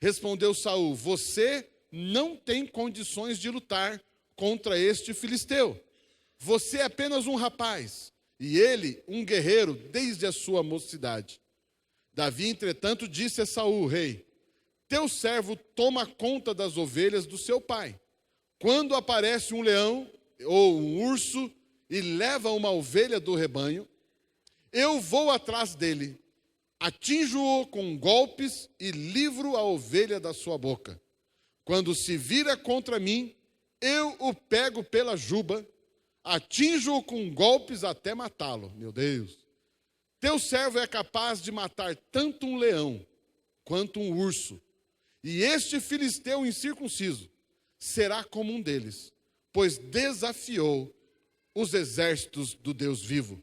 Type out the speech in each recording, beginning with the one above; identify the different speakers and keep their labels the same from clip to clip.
Speaker 1: Respondeu Saul: você não tem condições de lutar contra este filisteu. Você é apenas um rapaz, e ele um guerreiro desde a sua mocidade. Davi, entretanto, disse a Saul, rei: teu servo toma conta das ovelhas do seu pai. Quando aparece um leão ou um urso e leva uma ovelha do rebanho, eu vou atrás dele, atinjo-o com golpes e livro a ovelha da sua boca. Quando se vira contra mim, eu o pego pela juba, atinjo-o com golpes até matá-lo. Meu Deus! Teu servo é capaz de matar tanto um leão quanto um urso. E este filisteu incircunciso será como um deles, pois desafiou os exércitos do Deus vivo.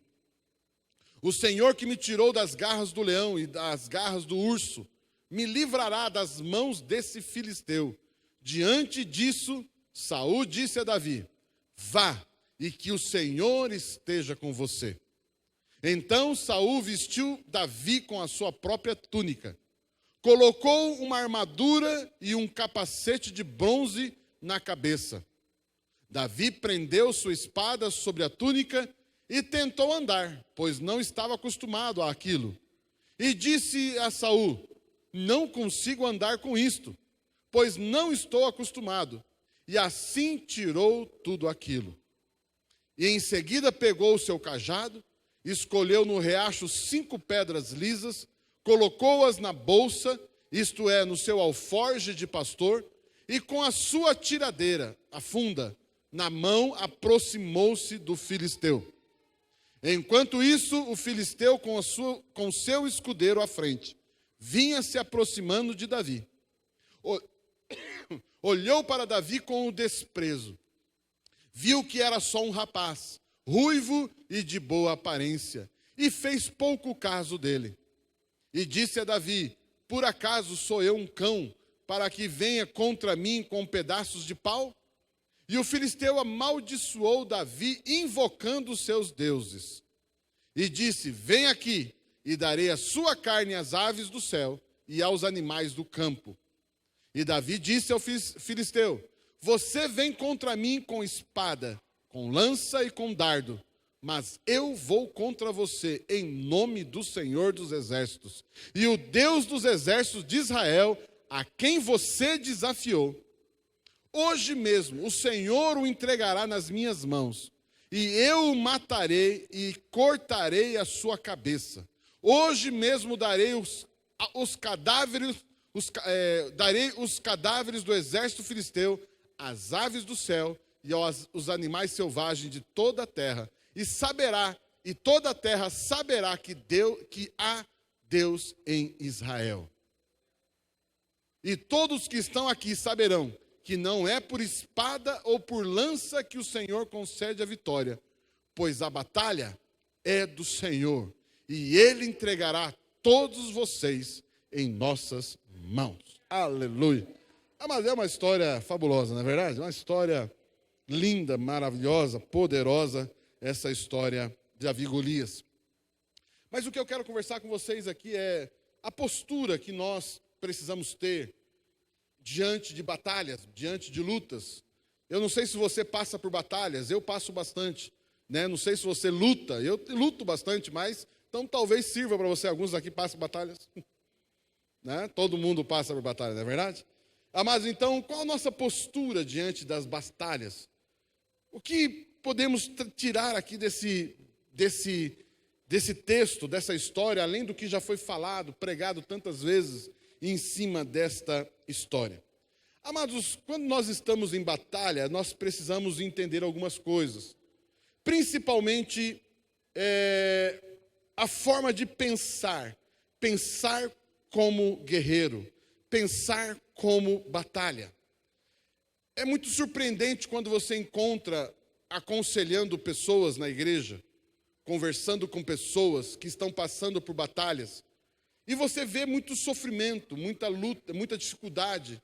Speaker 1: O Senhor que me tirou das garras do leão e das garras do urso, me livrará das mãos desse filisteu. Diante disso, Saul disse a Davi: vá, e que o Senhor esteja com você. Então Saul vestiu Davi com a sua própria túnica, colocou uma armadura e um capacete de bronze na cabeça. Davi prendeu sua espada sobre a túnica e tentou andar, pois não estava acostumado àquilo. E disse a Saul: não consigo andar com isto, pois não estou acostumado. E assim tirou tudo aquilo. E em seguida pegou o seu cajado, escolheu no riacho 5 pedras lisas, colocou-as na bolsa, isto é, no seu alforje de pastor, e com a sua tiradeira, a funda, na mão, aproximou-se do filisteu. Enquanto isso, o filisteu, com seu escudeiro à frente, vinha se aproximando de Davi. Olhou para Davi com o desprezo. Viu que era só um rapaz, ruivo e de boa aparência, e fez pouco caso dele. E disse a Davi: por acaso sou eu um cão, para que venha contra mim com pedaços de pau? E o filisteu amaldiçoou Davi, invocando os seus deuses. E disse: vem aqui, e darei a sua carne às aves do céu e aos animais do campo. E Davi disse ao filisteu: você vem contra mim com espada, com lança e com dardo, mas eu vou contra você em nome do Senhor dos Exércitos, e o Deus dos Exércitos de Israel, a quem você desafiou. Hoje mesmo o Senhor o entregará nas minhas mãos, e eu o matarei e cortarei a sua cabeça. Hoje mesmo darei os cadáveres do exército filisteu às aves do céu e aos animais selvagens de toda a terra. E toda a terra saberá que há Deus em Israel. E todos que estão aqui saberão que não é por espada ou por lança que o Senhor concede a vitória, pois a batalha é do Senhor, e Ele entregará todos vocês em nossas mãos. Aleluia. Mas é uma história fabulosa, não é verdade? Uma história linda, maravilhosa, poderosa, essa história de Davi e Golias. Mas o que eu quero conversar com vocês aqui é a postura que nós precisamos ter diante de batalhas, diante de lutas. Eu não sei se você passa por batalhas, eu passo bastante, né? Não sei se você luta, eu luto bastante, mas então talvez sirva para você. Alguns aqui passam batalhas, né? Todo mundo passa por batalha, não é verdade? Amados, então, qual a nossa postura diante das batalhas? O que podemos tirar aqui desse texto, dessa história, além do que já foi falado, pregado tantas vezes em cima desta história? Amados, quando nós estamos em batalha, nós precisamos entender algumas coisas. Principalmente a forma de pensar como guerreiro, pensar como batalha. É muito surpreendente quando você encontra aconselhando pessoas na igreja, conversando com pessoas que estão passando por batalhas, e você vê muito sofrimento, muita luta, muita dificuldade.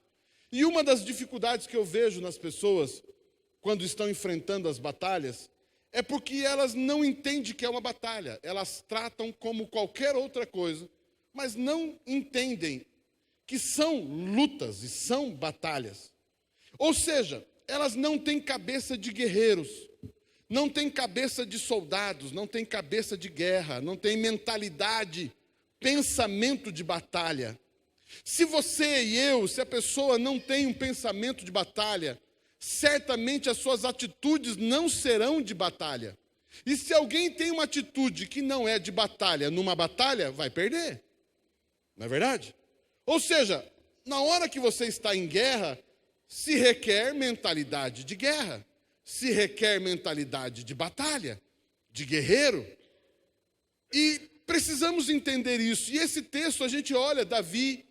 Speaker 1: E uma das dificuldades que eu vejo nas pessoas quando estão enfrentando as batalhas é porque elas não entendem que é uma batalha. Elas tratam como qualquer outra coisa, mas não entendem que são lutas e são batalhas. Ou seja, elas não têm cabeça de guerreiros, não têm cabeça de soldados, não têm cabeça de guerra, não têm mentalidade, pensamento de batalha. Se você e eu, se a pessoa não tem um pensamento de batalha, certamente as suas atitudes não serão de batalha. E se alguém tem uma atitude que não é de batalha, numa batalha, vai perder. Não é verdade? Ou seja, na hora que você está em guerra, se requer mentalidade de guerra, se requer mentalidade de batalha, de guerreiro. E precisamos entender isso. E esse texto a gente olha, Davi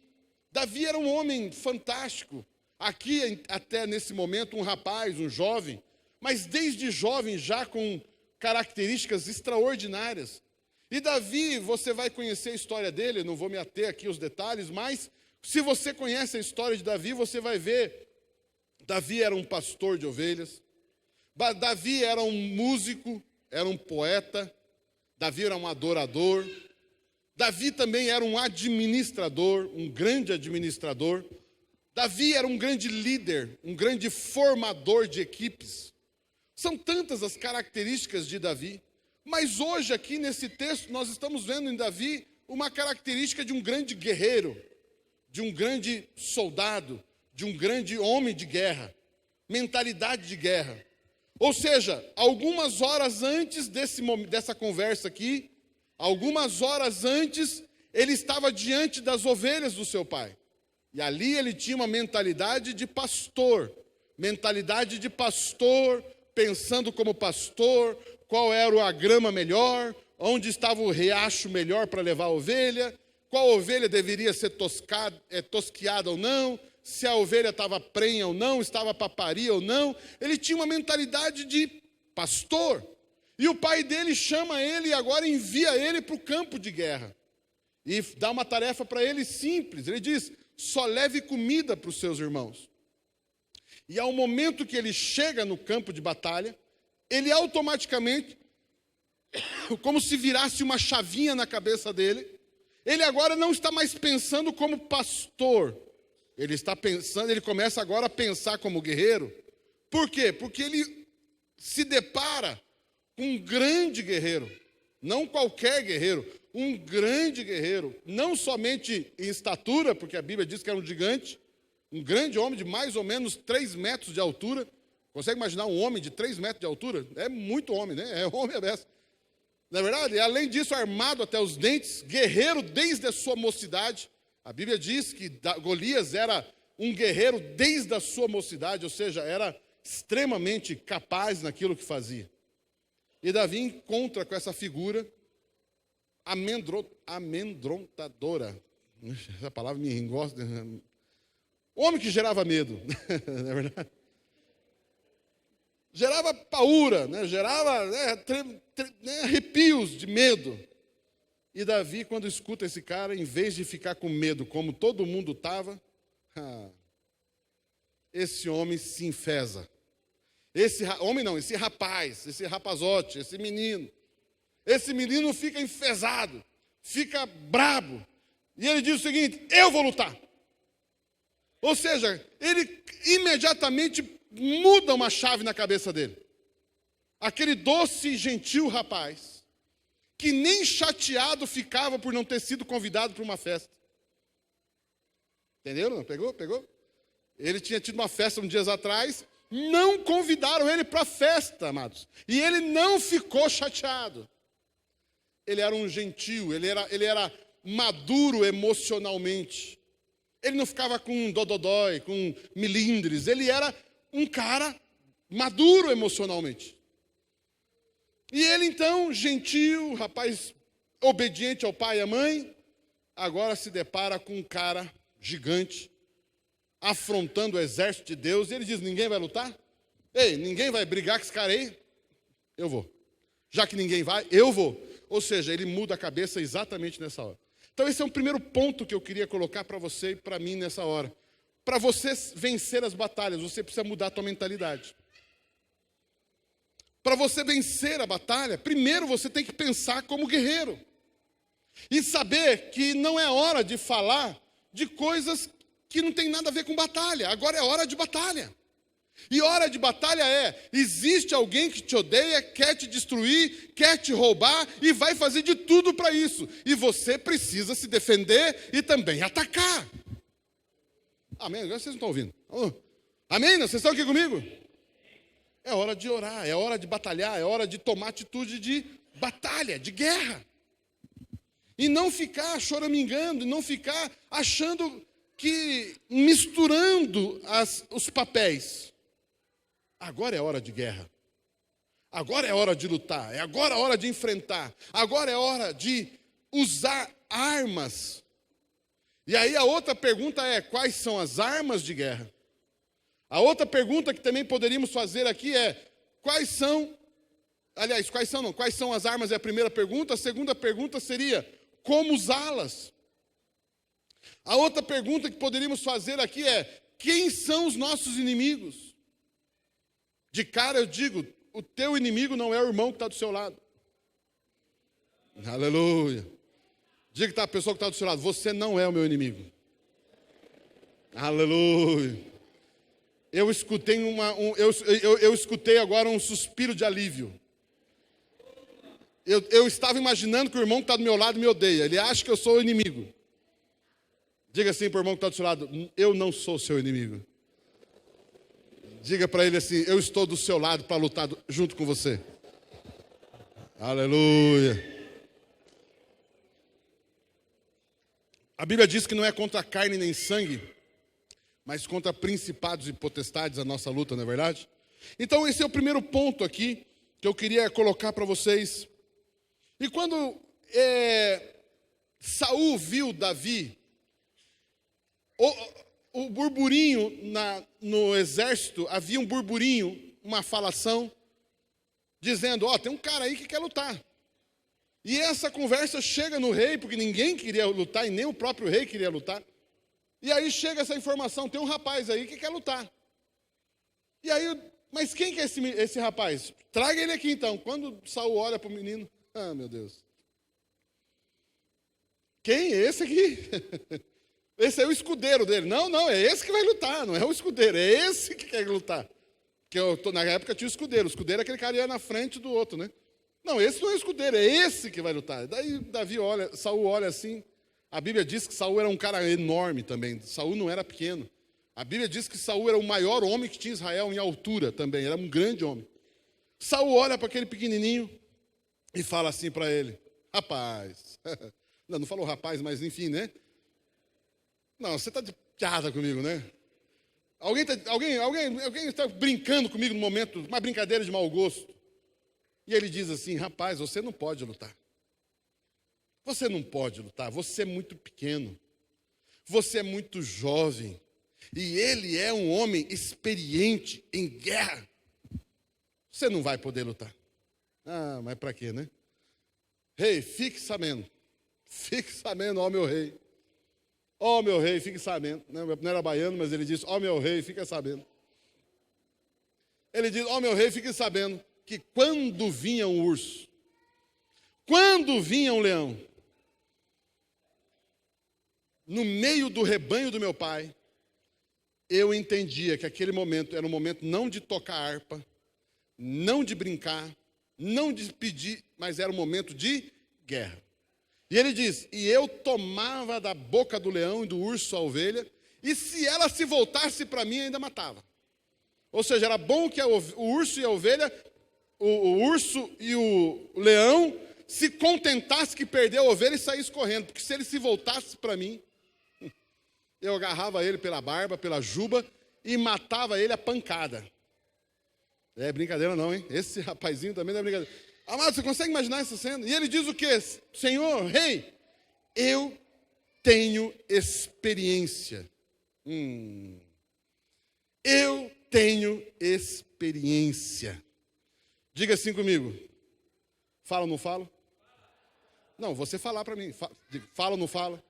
Speaker 1: era um homem fantástico. Aqui, até nesse momento, um rapaz, um jovem, mas desde jovem já com características extraordinárias. E Davi, você vai conhecer a história dele, não vou me ater aqui aos detalhes, mas se você conhece a história de Davi, você vai ver, Davi era um pastor de ovelhas, Davi era um músico, era um poeta, Davi era um adorador, Davi também era um administrador, um grande administrador, Davi era um grande líder, um grande formador de equipes. São tantas as características de Davi, mas hoje aqui nesse texto nós estamos vendo em Davi uma característica de um grande guerreiro, de um grande soldado, de um grande homem de guerra, mentalidade de guerra. Ou seja, algumas horas antes dessa conversa aqui, algumas horas antes, ele estava diante das ovelhas do seu pai. E ali ele tinha uma mentalidade de pastor, pensando como pastor, qual era a grama melhor, onde estava o riacho melhor para levar a ovelha, qual ovelha deveria ser tosquiada ou não, se a ovelha estava prenha ou não, estava paparia ou não. Ele tinha uma mentalidade de pastor. E o pai dele chama ele e agora envia ele para o campo de guerra. E dá uma tarefa para ele simples. Ele diz, só leve comida para os seus irmãos. E ao momento que ele chega no campo de batalha, ele automaticamente, como se virasse uma chavinha na cabeça dele, ele agora não está mais pensando como pastor. Ele começa agora a pensar como guerreiro. Por quê? Porque ele se depara com um grande guerreiro, não qualquer guerreiro, um grande guerreiro, não somente em estatura, porque a Bíblia diz que era um gigante, um grande homem de mais ou menos 3 metros de altura. Consegue imaginar um homem de 3 metros de altura? É muito homem, né? É homem a beça. Não é verdade? E além disso, armado até os dentes, guerreiro desde a sua mocidade. A Bíblia diz que Golias era um guerreiro desde a sua mocidade, ou seja, era extremamente capaz naquilo que fazia. E Davi encontra com essa figura amedrontadora. Essa palavra me engosta. Homem que gerava medo, não é verdade? Gerava paura, né? Gerava arrepios de medo. E Davi, quando escuta esse cara, em vez de ficar com medo, como todo mundo estava, esse homem se enfesa. Esse rapaz, esse rapazote, esse menino fica enfesado, fica brabo. E ele diz o seguinte, eu vou lutar. Ou seja, ele imediatamente muda uma chave na cabeça dele. Aquele doce e gentil rapaz, que nem chateado ficava por não ter sido convidado para uma festa. Entenderam? Não? Pegou? Ele tinha tido uma festa uns dias atrás, não convidaram ele para a festa, amados. E ele não ficou chateado. Ele era um gentil, ele era maduro emocionalmente. Ele não ficava com dododói, com milindres. Ele era um cara maduro emocionalmente. E ele então, gentil, rapaz obediente ao pai e à mãe, agora se depara com um cara gigante, afrontando o exército de Deus. E ele diz, ninguém vai lutar? Ei, ninguém vai brigar com esse cara aí? Eu vou. Já que ninguém vai, eu vou. Ou seja, ele muda a cabeça exatamente nessa hora. Então esse é um primeiro ponto que eu queria colocar para você e para mim nessa hora. Para você vencer as batalhas, você precisa mudar a tua mentalidade. Para você vencer a batalha, primeiro você tem que pensar como guerreiro. E saber que não é hora de falar de coisas que não tem nada a ver com batalha. Agora é hora de batalha. E hora de batalha existe alguém que te odeia, quer te destruir, quer te roubar e vai fazer de tudo para isso. E você precisa se defender e também atacar. Amém? Agora vocês não estão ouvindo. Amém? Vocês estão aqui comigo? É hora de orar, é hora de batalhar, é hora de tomar atitude de batalha, de guerra. E não ficar choramingando, não ficar achando que misturando os papéis. Agora é hora de guerra. Agora é hora de lutar. Agora é hora de enfrentar. Agora é hora de usar armas. E aí a outra pergunta é: quais são as armas de guerra? A outra pergunta que também poderíamos fazer aqui é: quais são as armas é a primeira pergunta. A segunda pergunta seria: como usá-las? A outra pergunta que poderíamos fazer aqui é: quem são os nossos inimigos? De cara eu digo, o teu inimigo não é o irmão que está do seu lado. Aleluia. Diga que a pessoa que está do seu lado: você não é o meu inimigo. Aleluia. Eu escutei eu escutei agora um suspiro de alívio. Eu estava imaginando que o irmão que está do meu lado me odeia. Ele acha que eu sou o inimigo. Diga assim para o irmão que está do seu lado: eu não sou seu inimigo. Diga para ele assim: eu estou do seu lado para lutar junto com você. Aleluia. A Bíblia diz que não é contra carne nem sangue, mas contra principados e potestades a nossa luta, não é verdade? Então esse é o primeiro ponto aqui que eu queria colocar para vocês. E quando Saul viu Davi, o burburinho no exército, havia um burburinho, uma falação, dizendo: tem um cara aí que quer lutar. E essa conversa chega no rei, porque ninguém queria lutar, e nem o próprio rei queria lutar. E aí chega essa informação: tem um rapaz aí que quer lutar. E aí, mas quem que é esse rapaz? Traga ele aqui então. Quando Saul olha para o menino: meu Deus. Quem é esse aqui? Esse é o escudeiro dele. Não, é esse que vai lutar, não é o escudeiro, é esse que quer lutar. Porque na época tinha o escudeiro é aquele cara que ia na frente do outro, né? Não, esse não é o escudeiro, é esse que vai lutar. Daí Saul olha assim. A Bíblia diz que Saul era um cara enorme também. Saul não era pequeno. A Bíblia diz que Saul era o maior homem que tinha Israel em altura também, era um grande homem. Saul olha para aquele pequenininho e fala assim para ele: rapaz, não falou rapaz, mas enfim, né? Não, você está de piada comigo, né? Alguém está brincando comigo no momento, uma brincadeira de mau gosto. E ele diz assim: rapaz, você não pode lutar. Você não pode lutar, você é muito pequeno. Você é muito jovem. E ele é um homem experiente em guerra. Você não vai poder lutar. Mas para quê, né? Rei, fique sabendo. Fique sabendo, ó meu rei. Ó meu rei, fique sabendo. Não era baiano, mas ele disse: ó meu rei, fica sabendo. Ele diz: ó meu rei, fique sabendo que quando vinha um urso, quando vinha um leão, no meio do rebanho do meu pai, eu entendia que aquele momento era um momento não de tocar harpa, não de brincar, não de pedir, mas era um momento de guerra. E ele diz: e eu tomava da boca do leão e do urso a ovelha, e se ela se voltasse para mim, ainda matava. Ou seja, era bom que o urso e a ovelha, o urso e o leão, se contentasse que perdeu a ovelha e saísse correndo, porque se ele se voltasse para mim, eu agarrava ele pela barba, pela juba, e matava ele a pancada. É brincadeira não, hein? Esse rapazinho também não é brincadeira. Amado, você consegue imaginar essa cena? E ele diz o quê? Senhor, rei, eu tenho experiência. Eu tenho experiência. Diga assim comigo. Fala ou não falo? Não, você falar para mim. Fala ou não fala?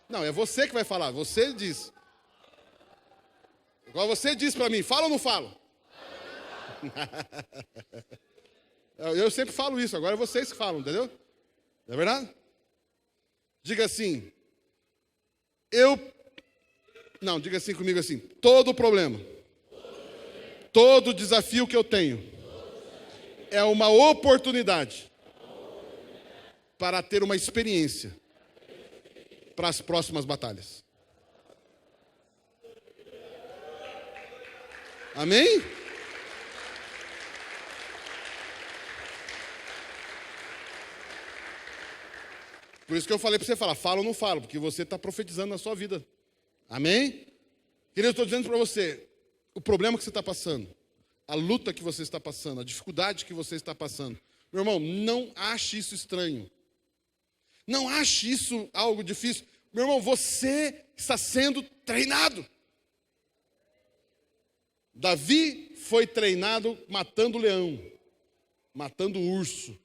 Speaker 1: Não, é você que vai falar. Você diz. Igual você diz para mim. Fala ou não falo? Eu sempre falo isso. Agora é vocês que falam, entendeu? Não é verdade? Diga assim. Não, diga assim comigo assim: todo problema, todo desafio que eu tenho é uma oportunidade para ter uma experiência para as próximas batalhas. Amém? Por isso que eu falei para você falar, falo ou não falo, porque você está profetizando na sua vida. Amém? Querido, eu estou dizendo para você, o problema que você está passando, a luta que você está passando, a dificuldade que você está passando. Meu irmão, não ache isso estranho. Não ache isso algo difícil. Meu irmão, você está sendo treinado. Davi foi treinado matando leão, matando urso,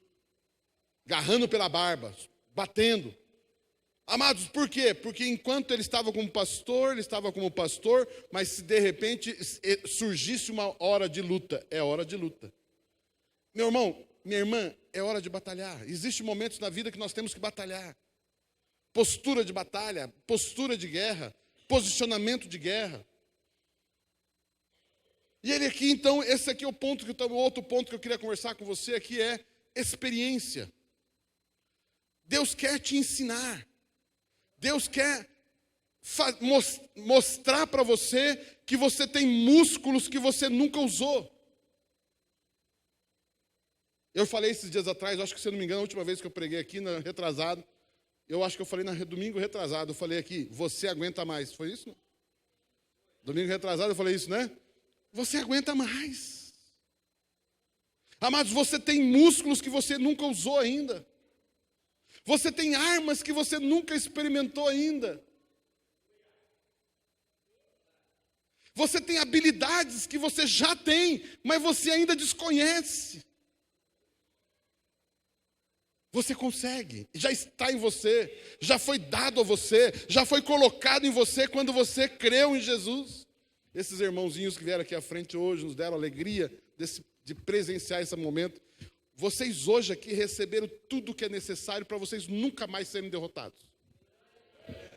Speaker 1: agarrando pela barba, batendo. Amados, por quê? Porque enquanto ele estava como pastor, mas se de repente surgisse uma hora de luta, é hora de luta. Meu irmão, minha irmã, é hora de batalhar. Existem momentos na vida que nós temos que batalhar. Postura de batalha, postura de guerra, posicionamento de guerra. E ele aqui, então, esse aqui é o outro ponto que eu queria conversar com você aqui é experiência. Deus quer te ensinar. Deus quer mostrar para você que você tem músculos que você nunca usou. Eu falei esses dias atrás, acho que se eu não me engano, a última vez que eu preguei aqui, retrasado, eu acho que eu falei domingo retrasado, eu falei aqui, você aguenta mais. Foi isso? Não? Domingo retrasado eu falei isso, né? Você aguenta mais. Amados, você tem músculos que você nunca usou ainda. Você tem armas que você nunca experimentou ainda. Você tem habilidades que você já tem, mas você ainda desconhece. Você consegue, já está em você, já foi dado a você, já foi colocado em você quando você creu em Jesus. Esses irmãozinhos que vieram aqui à frente hoje nos deram alegria de presenciar esse momento. Vocês hoje aqui receberam tudo o que é necessário para vocês nunca mais serem derrotados.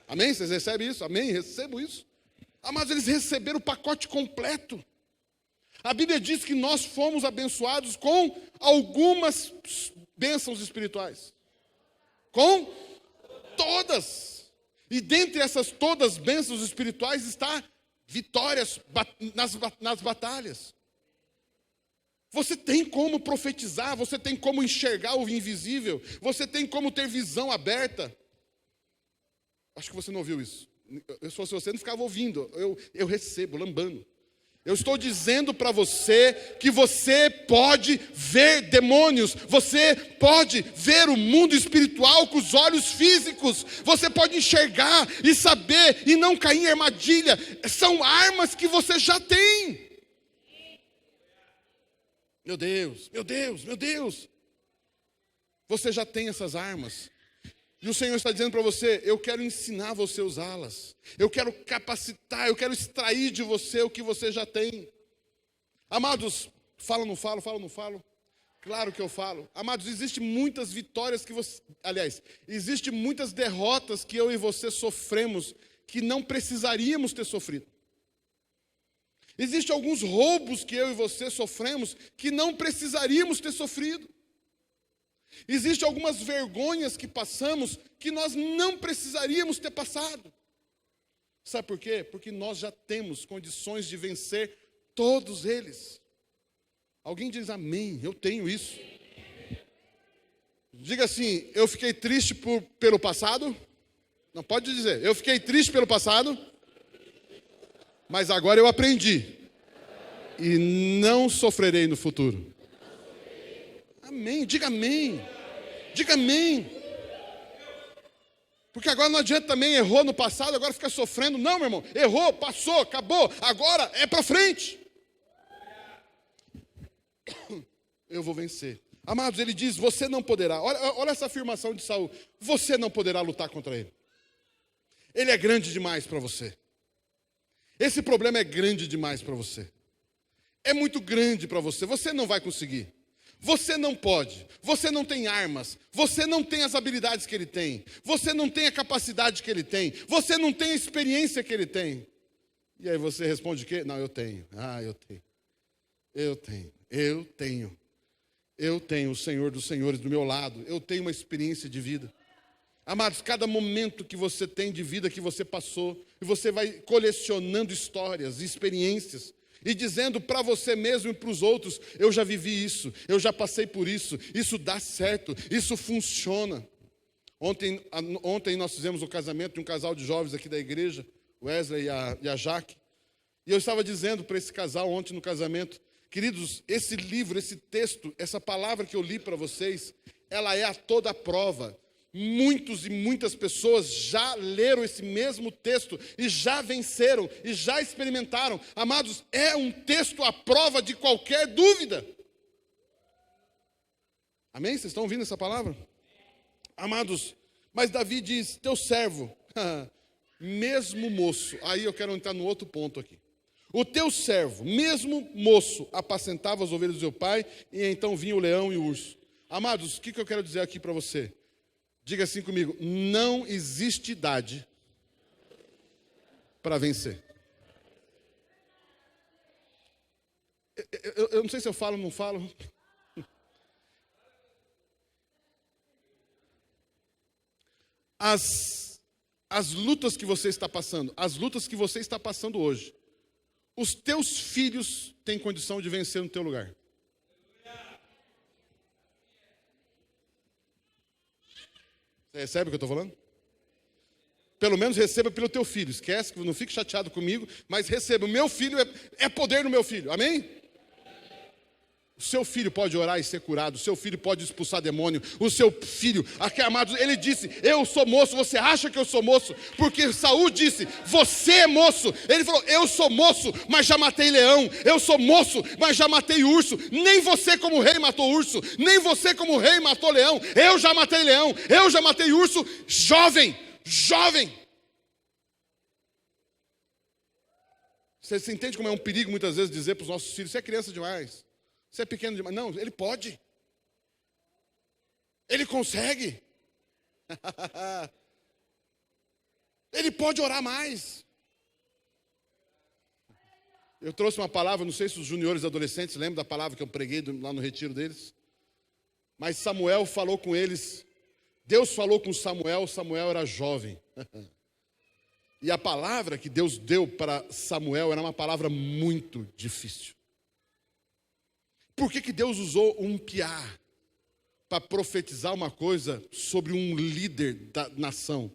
Speaker 1: Amém? Vocês recebem isso? Amém? Recebo isso? Mas eles receberam o pacote completo. A Bíblia diz que nós fomos abençoados com algumas bênçãos espirituais. Com todas. E dentre essas todas bênçãos espirituais está vitórias nas batalhas. Você tem como profetizar, você tem como enxergar o invisível, você tem como ter visão aberta. Acho que você não ouviu isso. Se fosse você, não ficava ouvindo. Eu recebo, lambando. Eu estou dizendo para você que você pode ver demônios, você pode ver o mundo espiritual com os olhos físicos, você pode enxergar e saber e não cair em armadilha. São armas que você já tem. Meu Deus, meu Deus, meu Deus. Você já tem essas armas. E o Senhor está dizendo para você, eu quero ensinar você a usá-las. Eu quero capacitar, eu quero extrair de você o que você já tem. Amados, falo ou não falo, falo ou não falo? Claro que eu falo. Amados, existem muitas vitórias que você... Aliás, existem muitas derrotas que eu e você sofremos que não precisaríamos ter sofrido. Existem alguns roubos que eu e você sofremos que não precisaríamos ter sofrido. Existem algumas vergonhas que passamos que nós não precisaríamos ter passado. Sabe por quê? Porque nós já temos condições de vencer todos eles. Alguém diz amém, eu tenho isso. Diga assim, eu fiquei triste pelo passado. Não, pode dizer, eu fiquei triste pelo passado, mas agora eu aprendi. E não sofrerei no futuro. Amém, diga amém. Diga amém. Porque agora não adianta também, errou no passado, agora fica sofrendo. Não, meu irmão, errou, passou, acabou. Agora é para frente. Eu vou vencer. Amados, ele diz, você não poderá. Olha essa afirmação de Saul. Você não poderá lutar contra ele. Ele é grande demais para você. Esse problema é grande demais para você. É muito grande para você. Você não vai conseguir. Você não pode, você não tem armas, você não tem as habilidades que ele tem, você não tem a capacidade que ele tem, você não tem a experiência que ele tem. E aí você responde o quê? Não, eu tenho. Eu tenho o Senhor dos Senhores do meu lado, eu tenho uma experiência de vida. Amados, cada momento que você tem de vida que você passou, e você vai colecionando histórias, experiências, e dizendo para você mesmo e para os outros, eu já vivi isso, eu já passei por isso dá certo, isso funciona. Ontem nós fizemos o casamento de um casal de jovens aqui da igreja, Wesley e a Jaque, e eu estava dizendo para esse casal ontem no casamento, queridos, esse livro, esse texto, essa palavra que eu li para vocês, ela é a toda prova. Muitos e muitas pessoas já leram esse mesmo texto e já venceram e já experimentaram. Amados, é um texto à prova de qualquer dúvida. Amém? Vocês estão ouvindo essa palavra? Amados, mas Davi diz, teu servo, mesmo moço, aí eu quero entrar no outro ponto aqui. O teu servo, mesmo moço, apacentava as ovelhas do seu pai, e então vinha o leão e o urso. Amados, o que eu quero dizer aqui para você? Diga assim comigo, não existe idade para vencer. Eu não sei se eu falo ou não falo. As lutas que você está passando, as lutas que você está passando hoje, os teus filhos têm condição de vencer no teu lugar. Você recebe o que eu estou falando? Pelo menos receba pelo teu filho. Esquece, não fique chateado comigo, mas receba. O meu filho é poder no meu filho. Amém? O seu filho pode orar e ser curado. O seu filho pode expulsar demônio. O seu filho, aqui amado, ele disse, eu sou moço. Você acha que eu sou moço? Porque Saul disse, você é moço. Ele falou, eu sou moço, mas já matei leão. Eu sou moço, mas já matei urso. Nem você como rei matou urso. Nem você como rei matou leão. Eu já matei leão. Eu já matei urso. Jovem. Você entende como é um perigo muitas vezes dizer para os nossos filhos, você é criança demais. Você é pequeno demais. Não, ele pode. Ele consegue. Ele pode orar mais. Eu trouxe uma palavra, não sei se os juniores adolescentes lembram da palavra que eu preguei lá no retiro deles. Mas Samuel falou com eles. Deus falou com Samuel, Samuel era jovem. E a palavra que Deus deu para Samuel era uma palavra muito difícil. Por que Deus usou um piá para profetizar uma coisa sobre um líder da nação?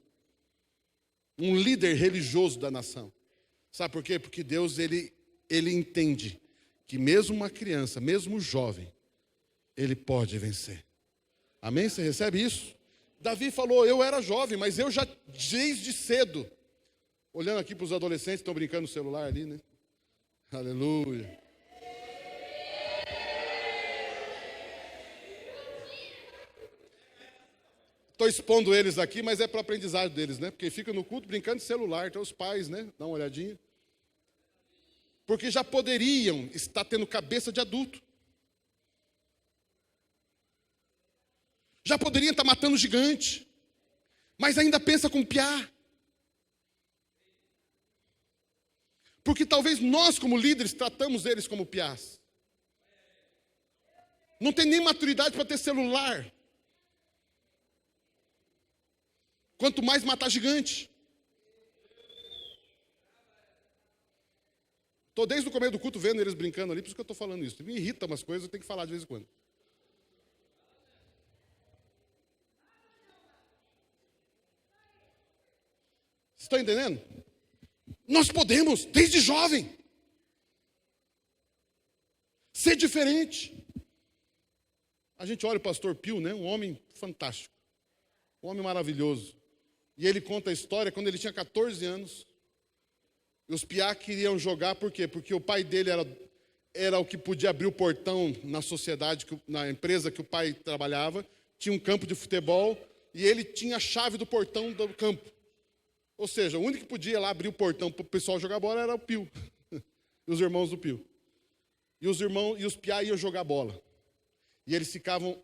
Speaker 1: Um líder religioso da nação. Sabe por quê? Porque Deus, ele entende que mesmo uma criança, mesmo jovem, ele pode vencer. Amém? Você recebe isso? Davi falou, eu era jovem, mas eu já desde cedo. Olhando aqui para os adolescentes, estão brincando no celular ali, né? Aleluia. Estou expondo eles aqui, mas é para o aprendizado deles, né? Porque ficam no culto brincando de celular, então os pais, né? Dá uma olhadinha. Porque já poderiam estar tendo cabeça de adulto. Já poderiam estar matando gigante. Mas ainda pensa com piá. Porque talvez nós, como líderes, tratamos eles como piás. Não tem nem maturidade para ter celular. Quanto mais matar gigante. Estou desde o começo do culto vendo eles brincando ali, por isso que eu estou falando isso. Me irrita umas coisas, eu tenho que falar de vez em quando. Vocês estão entendendo? Nós podemos, desde jovem, ser diferente. A gente olha o pastor Pio, né? Um homem fantástico. Um homem maravilhoso. E ele conta a história quando ele tinha 14 anos. E os piá queriam jogar, por quê? Porque o pai dele era o que podia abrir o portão na sociedade, na empresa que o pai trabalhava. Tinha um campo de futebol e ele tinha a chave do portão do campo. Ou seja, o único que podia lá abrir o portão para o pessoal jogar bola era o Pio. E os irmãos do Pio. E os piá iam jogar bola. E eles ficavam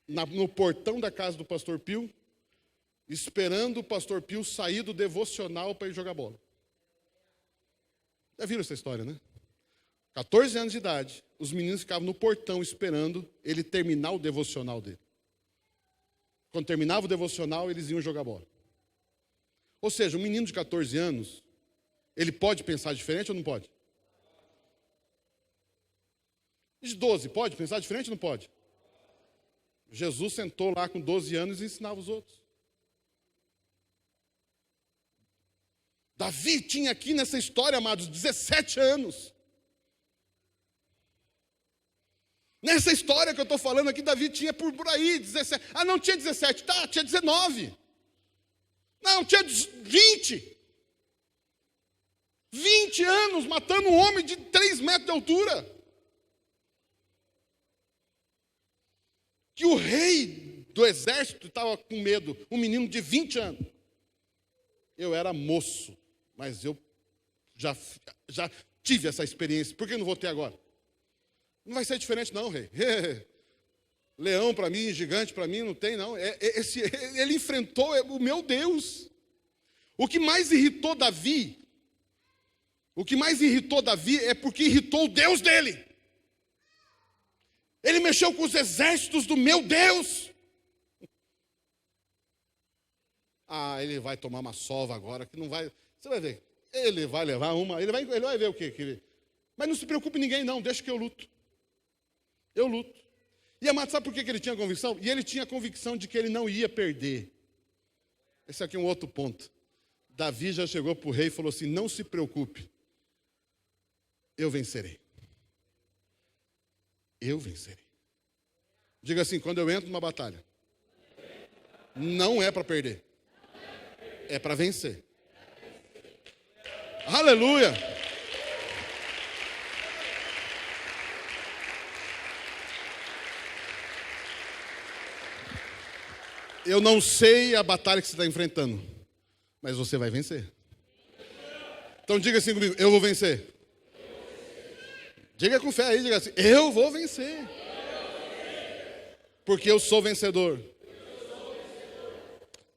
Speaker 1: no portão da casa do pastor Pio, esperando o pastor Pio sair do devocional para ir jogar bola. Já viram essa história, né? 14 anos de idade, os meninos ficavam no portão esperando ele terminar o devocional dele. Quando terminava o devocional, eles iam jogar bola. Ou seja, um menino de 14 anos, ele pode pensar diferente ou não pode? De 12, pode pensar diferente ou não pode? Jesus sentou lá com 12 anos e ensinava os outros. Davi tinha aqui nessa história, amados, 17 anos. Nessa história que eu estou falando aqui, Davi tinha por aí 17. Ah, não tinha 17, tá, tinha 19. Não, tinha 20. 20 anos matando um homem de 3 metros de altura. Que o rei do exército estava com medo, um menino de 20 anos. Eu era moço, mas eu já tive essa experiência. Por que não vou ter agora? Não vai ser diferente não, rei. Leão para mim, gigante para mim, não tem não. Ele enfrentou o meu Deus. O que mais irritou Davi é porque irritou o Deus dele. Ele mexeu com os exércitos do meu Deus. Ah, ele vai tomar uma sova agora, que não vai... Você vai ver, ele vai levar uma, ele vai ver o quê? Mas não se preocupe ninguém não, deixa que eu luto. Eu luto. E amado, sabe por que ele tinha convicção? E ele tinha convicção de que ele não ia perder. Esse aqui é um outro ponto. Davi já chegou para o rei e falou assim, não se preocupe, eu vencerei. Eu vencerei. Diga assim, quando eu entro numa batalha, não é para perder, é para vencer. Aleluia! Eu não sei a batalha que você está enfrentando, mas você vai vencer. Então diga assim comigo, eu vou vencer. Diga com fé aí, diga assim, eu vou vencer. Porque eu sou vencedor.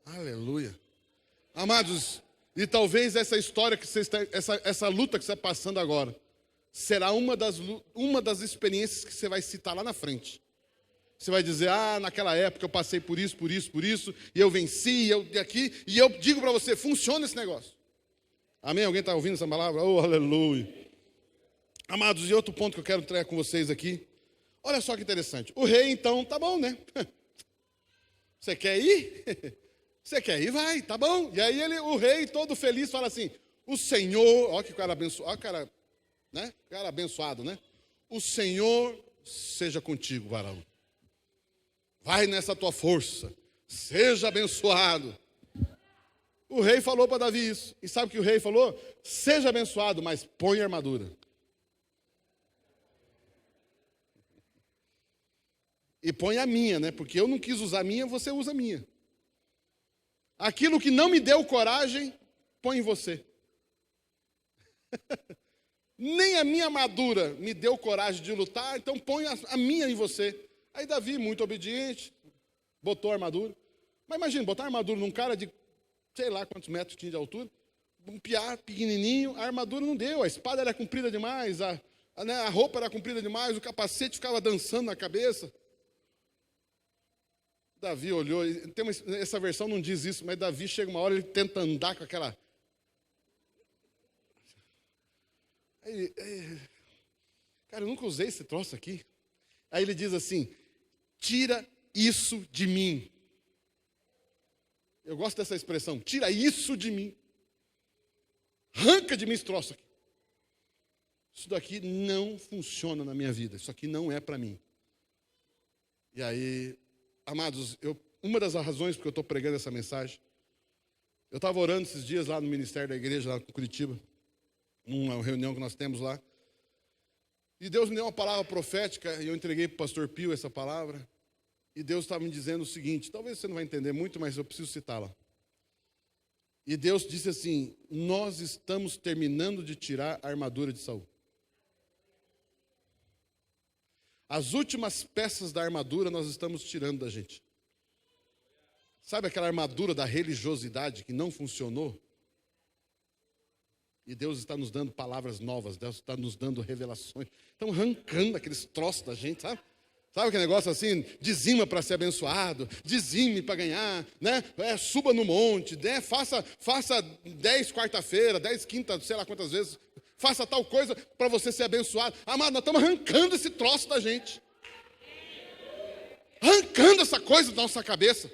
Speaker 1: Aleluia. Amados, e talvez essa história que você está, essa luta que você está passando agora, será uma das experiências que você vai citar lá na frente. Você vai dizer, naquela época eu passei por isso, e eu venci, e eu digo para você, funciona esse negócio. Amém? Alguém está ouvindo essa palavra? Oh, aleluia. Amados, e outro ponto que eu quero trazer com vocês aqui. Olha só que interessante. O rei, então, tá bom, né? Você quer ir? Você quer ir? Vai, tá bom. E aí o rei, todo feliz, fala assim, o Senhor, olha que cara abençoado, olha cara, né? Cara abençoado, né? O Senhor seja contigo, varão. Vai nessa tua força, seja abençoado. O rei falou para Davi isso. E sabe o que o rei falou? Seja abençoado, mas põe armadura. E põe a minha, né? Porque eu não quis usar a minha, você usa a minha. Aquilo que não me deu coragem, põe em você. Nem a minha armadura me deu coragem de lutar, então põe a minha em você. Aí Davi, muito obediente, botou a armadura. Mas imagina, botar a armadura num cara de, sei lá quantos metros tinha de altura, um piá pequenininho, a armadura não deu, a espada era comprida demais, a roupa era comprida demais, o capacete ficava dançando na cabeça. Davi olhou, essa versão não diz isso, mas Davi chega uma hora, ele tenta andar com aquela... Cara, eu nunca usei esse troço aqui. Aí ele diz assim, tira isso de mim. Eu gosto dessa expressão, tira isso de mim. Arranca de mim esse troço aqui. Isso daqui não funciona na minha vida, isso aqui não é para mim. E aí... Amados, uma das razões porque eu estou pregando essa mensagem, eu estava orando esses dias lá no ministério da igreja, lá em Curitiba, numa reunião que nós temos lá, e Deus me deu uma palavra profética, e eu entreguei para o pastor Pio essa palavra, e Deus estava me dizendo o seguinte, talvez você não vai entender muito, mas eu preciso citá-la. E Deus disse assim, nós estamos terminando de tirar a armadura de Saul. As últimas peças da armadura nós estamos tirando da gente. Sabe aquela armadura da religiosidade que não funcionou? E Deus está nos dando palavras novas, Deus está nos dando revelações. Estão arrancando aqueles troços da gente, sabe? Sabe aquele negócio assim, dizima para ser abençoado, dizime para ganhar, né? Suba no monte, né? faça 10 quarta-feira, 10 quinta, sei lá quantas vezes, faça tal coisa para você ser abençoado. Amado, nós estamos arrancando esse troço da gente. Arrancando essa coisa da nossa cabeça.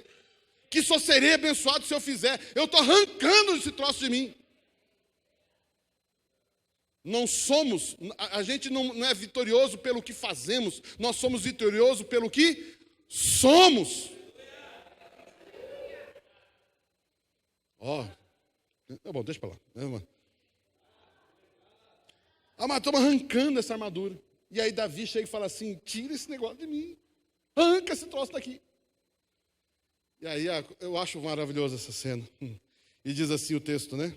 Speaker 1: Que só serei abençoado se eu fizer. Eu estou arrancando esse troço de mim. Não somos, a gente não é vitorioso pelo que fazemos, nós somos vitoriosos pelo que somos. Tá bom, deixa para lá. Mas estamos arrancando essa armadura. E aí Davi chega e fala assim, tira esse negócio de mim. Arranca esse troço daqui. E aí eu acho maravilhosa essa cena. E diz assim o texto, né?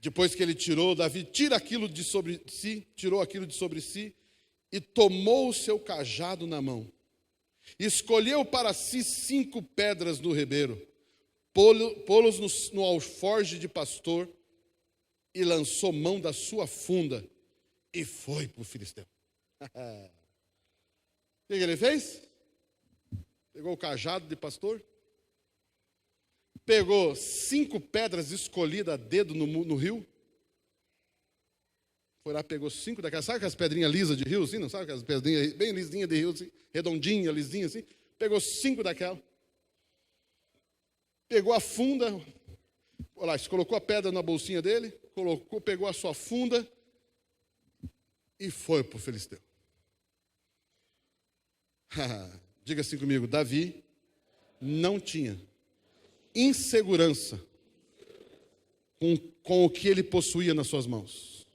Speaker 1: Depois que ele tirou, Davi tirou aquilo de sobre si e tomou o seu cajado na mão. Escolheu para si 5 pedras no ribeiro, pô-los no alforje de pastor e lançou mão da sua funda e foi para o filisteu. O que ele fez? Pegou o cajado de pastor, pegou 5 pedras escolhidas a dedo no rio, foi lá, pegou 5 daquelas, sabe aquelas pedrinhas lisas de rio, assim, não sabe aquelas pedrinhas bem lisinhas de rio, assim, redondinha, lisinha, assim, pegou 5 daquelas, pegou a funda, olha lá, colocou a pedra na bolsinha dele, pegou a sua funda e foi para o filisteu. Diga assim comigo, Davi não tinha insegurança com o que ele possuía nas suas mãos.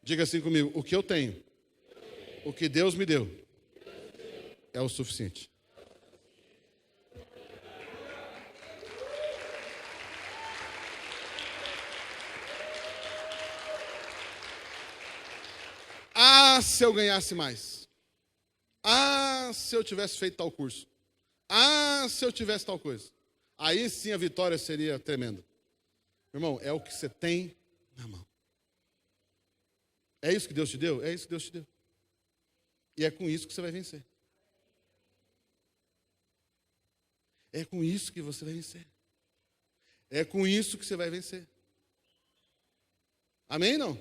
Speaker 1: Diga assim comigo, o que eu tenho, o que Deus me deu, é o suficiente. Se eu ganhasse mais. Se eu tivesse feito tal curso. Se eu tivesse tal coisa. Aí sim a vitória seria tremenda. Irmão, é o que você tem na mão. É isso que Deus te deu? É isso que Deus te deu. E é com isso que você vai vencer. É com isso que você vai vencer. É com isso que você vai vencer. Amém, não?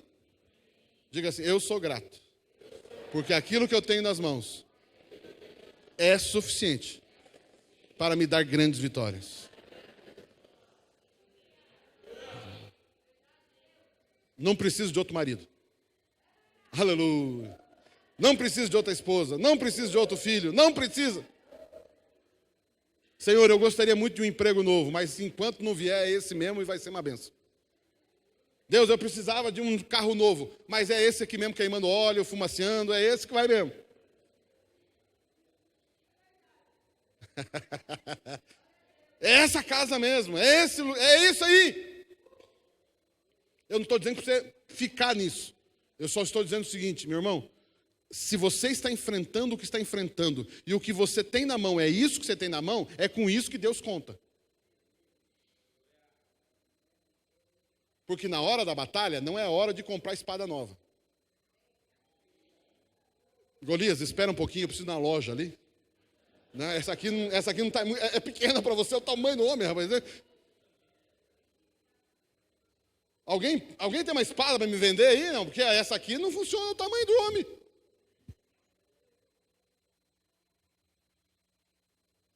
Speaker 1: Diga assim, eu sou grato. Porque aquilo que eu tenho nas mãos é suficiente para me dar grandes vitórias. Não preciso de outro marido. Aleluia. Não preciso de outra esposa. Não preciso de outro filho. Não precisa. Senhor, eu gostaria muito de um emprego novo, mas enquanto não vier é esse mesmo e vai ser uma benção. Deus, eu precisava de um carro novo, mas é esse aqui mesmo queimando óleo, fumaceando, é esse que vai mesmo. É essa casa mesmo, é isso aí. Eu não estou dizendo para você ficar nisso. Eu só estou dizendo o seguinte, meu irmão, se você está enfrentando o que está enfrentando, e o que você tem na mão é isso que você tem na mão, é com isso que Deus conta. Porque na hora da batalha não é a hora de comprar espada nova. Golias, espera um pouquinho, eu preciso ir na loja ali. Né? Essa aqui não está, é pequena para você, é o tamanho do homem, rapaz. Alguém tem uma espada para me vender aí? Não, porque essa aqui não funciona o tamanho do homem.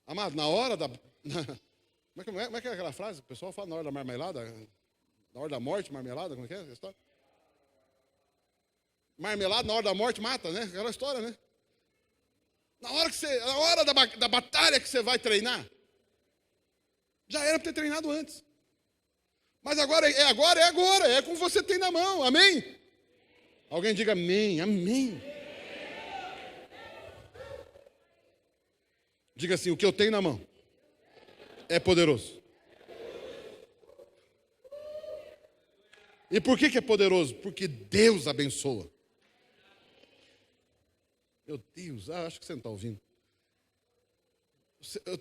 Speaker 1: Amado, na hora da... Como é que é aquela frase? O pessoal fala na hora da marmelada... Na hora da morte, marmelada, como é que é essa história? Marmelada, na hora da morte, mata, né? Aquela história, né? Na hora da batalha que você vai treinar, já era para ter treinado antes. Mas agora, é com o que você tem na mão, amém? Alguém diga amém, amém. Diga assim, o que eu tenho na mão é poderoso. E por que é poderoso? Porque Deus abençoa. Meu Deus, acho que você não está ouvindo.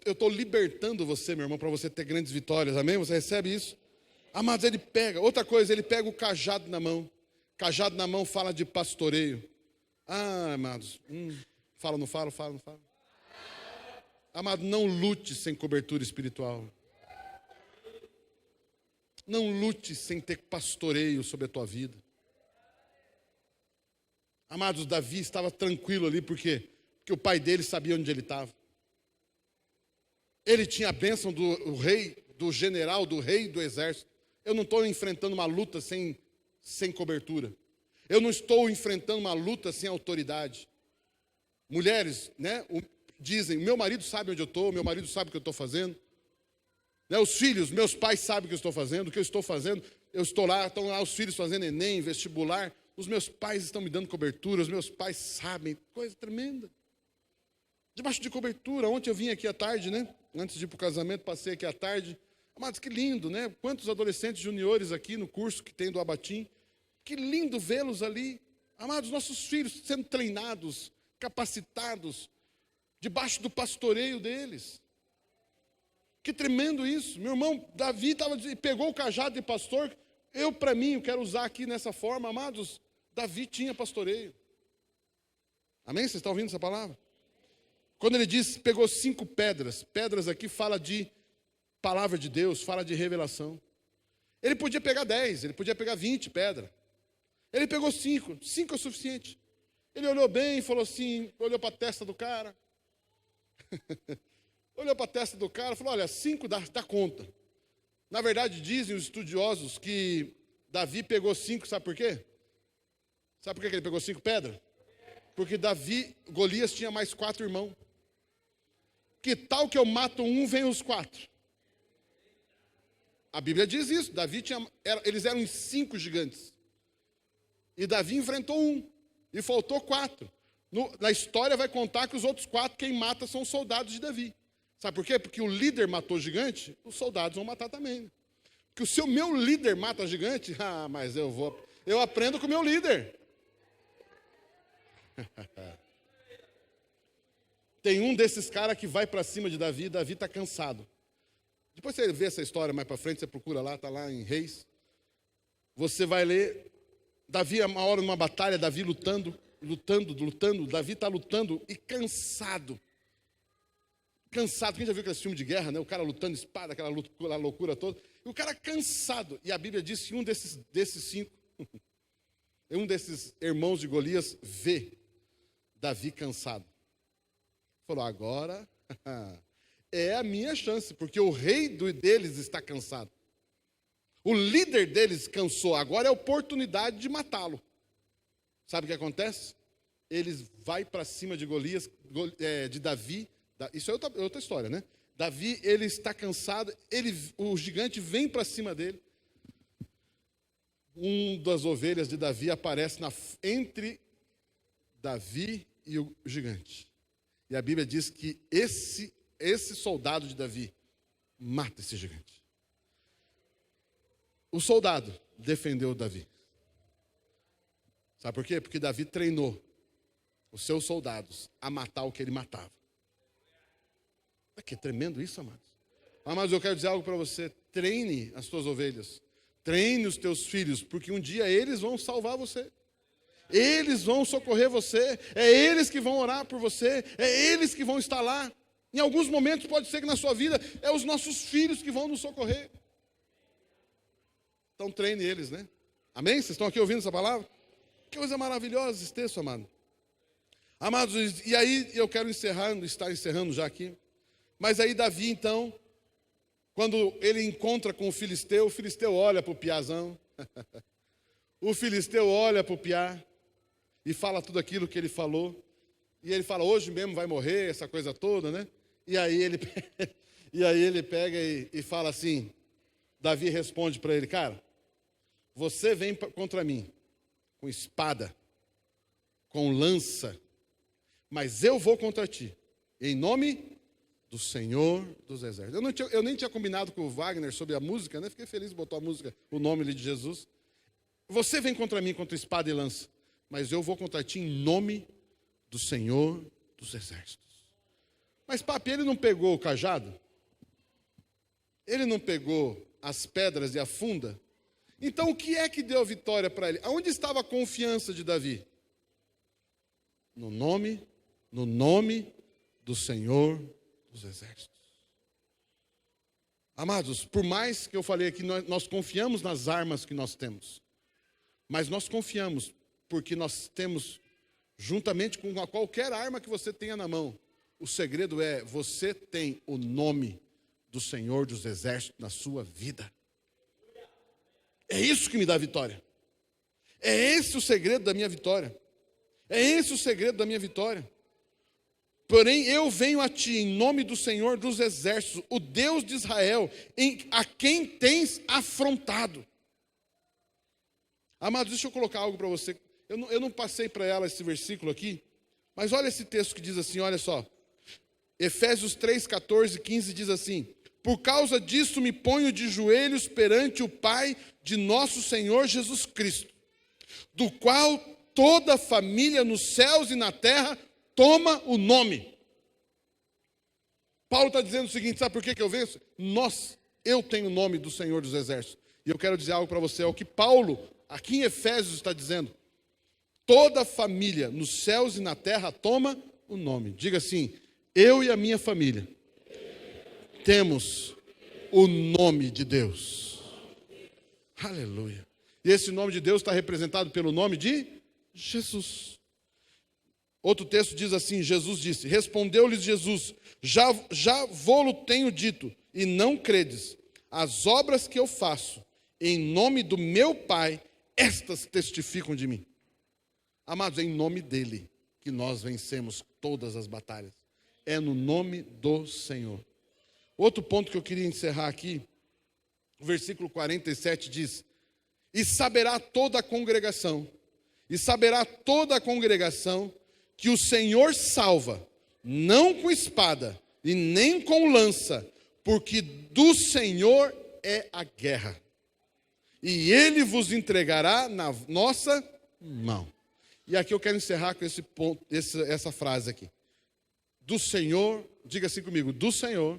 Speaker 1: Eu estou libertando você, meu irmão, para você ter grandes vitórias, amém? Você recebe isso? Amados, ele pega, outra coisa, ele pega o cajado na mão. Cajado na mão fala de pastoreio. Ah, amados, fala, não fala, fala, não fala. Amado, não lute sem cobertura espiritual. Não lute sem ter pastoreio sobre a tua vida. Amados, Davi estava tranquilo ali, por quê? Porque o pai dele sabia onde ele estava. Ele tinha a bênção do rei, do general, do rei do exército. Eu não estou enfrentando uma luta sem cobertura. Eu não estou enfrentando uma luta sem autoridade. Mulheres, né, dizem, meu marido sabe onde eu estou, meu marido sabe o que eu estou fazendo. Né, os filhos, meus pais sabem o que eu estou fazendo, o que eu estou fazendo. Eu estou lá, estão lá os filhos fazendo Enem, vestibular. Os meus pais estão me dando cobertura, os meus pais sabem. Coisa tremenda. Debaixo de cobertura. Ontem eu vim aqui à tarde, né? Antes de ir para o casamento, passei aqui à tarde. Amados, que lindo, né? Quantos adolescentes juniores aqui no curso que tem do Abatim. Que lindo vê-los ali. Amados, nossos filhos sendo treinados, capacitados, debaixo do pastoreio deles. Que tremendo isso. Meu irmão, Davi pegou o cajado de pastor. Para mim, eu quero usar aqui nessa forma, amados. Davi tinha pastoreio. Amém? Vocês estão ouvindo essa palavra? Quando ele diz, pegou 5 pedras. Pedras aqui fala de palavra de Deus, fala de revelação. Ele podia pegar 10, ele podia pegar 20 pedras. Ele pegou 5. 5 é o suficiente. Ele olhou bem e falou assim, olhou para a testa do cara. Olhou para a testa do cara e falou, olha, 5 dá conta. Na verdade, dizem os estudiosos que Davi pegou 5, sabe por quê? Sabe por que ele pegou 5 pedras? Porque Golias tinha mais 4 irmãos. Que tal que eu mato um, vem os 4? A Bíblia diz isso. Eles eram 5 gigantes. E Davi enfrentou um. E faltou 4. Na história vai contar que os outros 4, quem mata são os soldados de Davi. Sabe por quê? Porque o líder matou o gigante, os soldados vão matar também. Porque se o meu líder mata gigante, mas eu aprendo com o meu líder. Tem um desses caras que vai para cima de Davi, Davi está cansado. Depois você vê essa história mais para frente, você procura lá, está lá em Reis. Você vai ler, Davi, uma hora numa batalha, Davi lutando, Davi está lutando e cansado. Cansado, quem já viu aquele filme de guerra, né? O cara lutando espada, aquela loucura toda. E o cara cansado. E a Bíblia diz que um desses 5, um desses irmãos de Golias, vê Davi cansado. Falou, agora é a minha chance, porque o rei deles está cansado. O líder deles cansou, agora é a oportunidade de matá-lo. Sabe o que acontece? Eles vai para cima de Golias, de Davi. Isso é outra história, né? Davi, ele está cansado, o gigante vem para cima dele. Das ovelhas de Davi aparece entre Davi e o gigante. E a Bíblia diz que esse soldado de Davi mata esse gigante. O soldado defendeu Davi. Sabe por quê? Porque Davi treinou os seus soldados a matar o que ele matava. Que tremendo isso, amados. Amados, eu quero dizer algo para você. Treine as tuas ovelhas. Treine os teus filhos, porque um dia eles vão salvar você. Eles vão socorrer você. É eles que vão orar por você. É eles que vão estar lá. Em alguns momentos pode ser que na sua vida é os nossos filhos que vão nos socorrer. Então treine eles, né? Amém? Vocês estão aqui ouvindo essa palavra? Que coisa maravilhosa esse texto, amado. Amados, e aí eu quero estar encerrando já aqui. Mas aí Davi, então, quando ele encontra com o filisteu olha para o piazão. O filisteu olha para o piá e fala tudo aquilo que ele falou. E ele fala, hoje mesmo vai morrer, essa coisa toda, né? E aí ele pega e fala assim, Davi responde para ele, cara, você vem contra mim com espada, com lança, mas eu vou contra ti, em nome do Senhor dos Exércitos. Eu nem tinha combinado com o Wagner sobre a música, né? Fiquei feliz de botar a música, o nome ali de Jesus. Você vem contra mim contra espada e lança, mas eu vou contra ti em nome do Senhor dos Exércitos. Mas papi, ele não pegou o cajado? Ele não pegou as pedras e a funda? Então o que é que deu a vitória para ele? Aonde estava a confiança de Davi? No nome do Senhor dos Exércitos. Amados, por mais que eu falei aqui, nós confiamos nas armas que nós temos, mas nós confiamos porque nós temos, juntamente com qualquer arma que você tenha na mão, o segredo é, você tem o nome do Senhor dos Exércitos na sua vida. É isso que me dá vitória. É esse o segredo da minha vitória. É esse o segredo da minha vitória. Porém, eu venho a ti em nome do Senhor dos Exércitos, o Deus de Israel, a quem tens afrontado. Amados, deixa eu colocar algo para você. Eu não passei para ela esse versículo aqui, mas olha esse texto que diz assim, olha só. Efésios 3, 14, 15 diz assim: por causa disso me ponho de joelhos perante o Pai de nosso Senhor Jesus Cristo, do qual toda a família nos céus e na terra toma o nome. Paulo está dizendo o seguinte, sabe por que eu venço? Eu tenho o nome do Senhor dos Exércitos. E eu quero dizer algo para você, é o que Paulo, aqui em Efésios, está dizendo. Toda a família nos céus e na terra toma o nome. Diga assim, eu e a minha família temos o nome de Deus. Aleluia. E esse nome de Deus está representado pelo nome de Jesus. Outro texto diz assim, Jesus disse, respondeu-lhes Jesus, já vô-lo tenho dito, e não credes. As obras que eu faço, em nome do meu Pai, estas testificam de mim. Amados, é em nome dele que nós vencemos todas as batalhas. É no nome do Senhor. Outro ponto que eu queria encerrar aqui, o versículo 47 diz, e saberá toda a congregação, que o Senhor salva, não com espada e nem com lança, porque do Senhor é a guerra. E ele vos entregará na nossa mão. E aqui eu quero encerrar com esse ponto, essa frase aqui. Do Senhor, diga assim comigo, do Senhor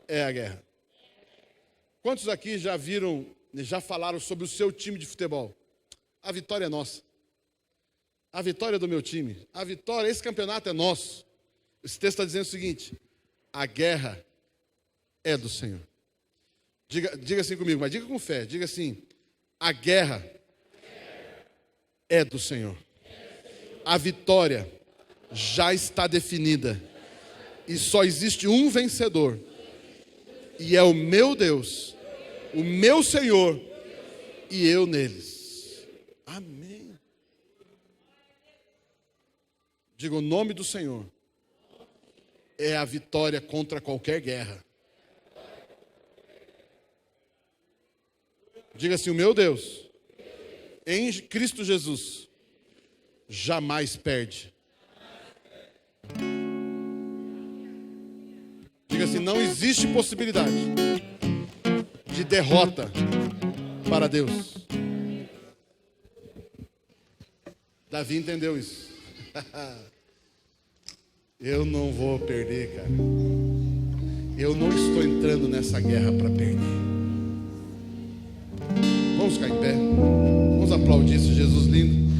Speaker 1: é a guerra. Quantos aqui já falaram sobre o seu time de futebol? A vitória é nossa. A vitória é do meu time. A vitória, esse campeonato é nosso. Esse texto está dizendo o seguinte, a guerra é do Senhor. Diga assim comigo, mas diga com fé. Diga assim, a guerra é do Senhor. A vitória já está definida. E só existe um vencedor. E é o meu Deus, o meu Senhor, e eu neles. Amém. Diga, o nome do Senhor é a vitória contra qualquer guerra. Diga assim, o meu Deus, em Cristo Jesus, jamais perde. Diga assim, não existe possibilidade de derrota para Deus. Davi entendeu isso. Eu não vou perder, cara. Eu não estou entrando nessa guerra para perder. Vamos ficar em pé. Vamos aplaudir esse Jesus lindo.